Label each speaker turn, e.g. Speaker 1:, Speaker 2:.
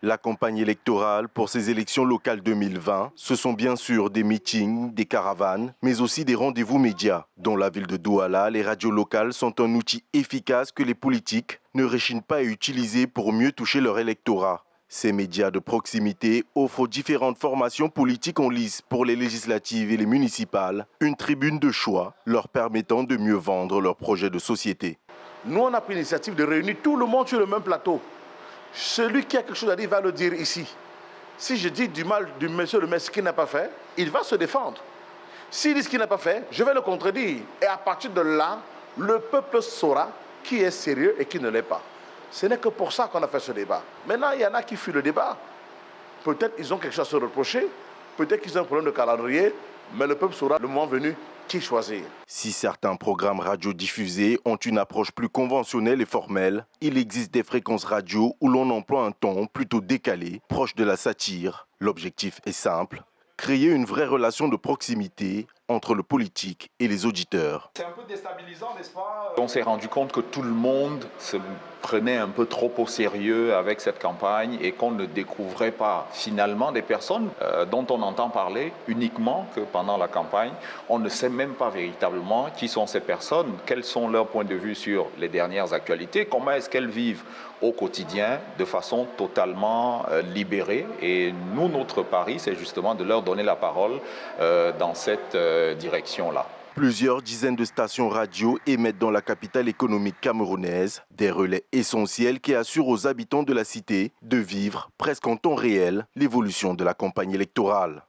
Speaker 1: La campagne électorale pour ces élections locales 2020, ce sont bien sûr des meetings, des caravanes, mais aussi des rendez-vous médias. Dans la ville de Douala, les radios locales sont un outil efficace que les politiques ne rechignent pas à utiliser pour mieux toucher leur électorat. Ces médias de proximité offrent aux différentes formations politiques en lice pour les législatives et les municipales une tribune de choix leur permettant de mieux vendre leurs projets de société.
Speaker 2: Nous, on a pris l'initiative de réunir tout le monde sur le même plateau. Celui qui a quelque chose à dire va le dire ici. Si je dis du mal du monsieur le maire, ce qu'il n'a pas fait, il va se défendre. S'il dit ce qu'il n'a pas fait, je vais le contredire. Et à partir de là, le peuple saura qui est sérieux et qui ne l'est pas. Ce n'est que pour ça qu'on a fait ce débat. Maintenant, il y en a qui fuient le débat. Peut-être qu'ils ont quelque chose à se reprocher, peut-être qu'ils ont un problème de calendrier, mais le peuple saura le moment venu qui choisir.
Speaker 1: Si certains programmes radiodiffusés ont une approche plus conventionnelle et formelle, il existe des fréquences radio où l'on emploie un ton plutôt décalé, proche de la satire. L'objectif est simple, créer une vraie relation de proximité entre le politique et les auditeurs.
Speaker 3: C'est un peu déstabilisant, n'est-ce pas? On s'est rendu compte que tout le monde se prenait un peu trop au sérieux avec cette campagne et qu'on ne découvrait pas finalement des personnes dont on entend parler uniquement que pendant la campagne. On ne sait même pas véritablement qui sont ces personnes, quels sont leurs points de vue sur les dernières actualités, comment est-ce qu'elles vivent au quotidien de façon totalement libérée. Et nous, notre pari, c'est justement de leur donner la parole dans cette direction-là.
Speaker 1: Plusieurs dizaines de stations radio émettent dans la capitale économique camerounaise des relais essentiels qui assurent aux habitants de la cité de vivre presque en temps réel l'évolution de la campagne électorale.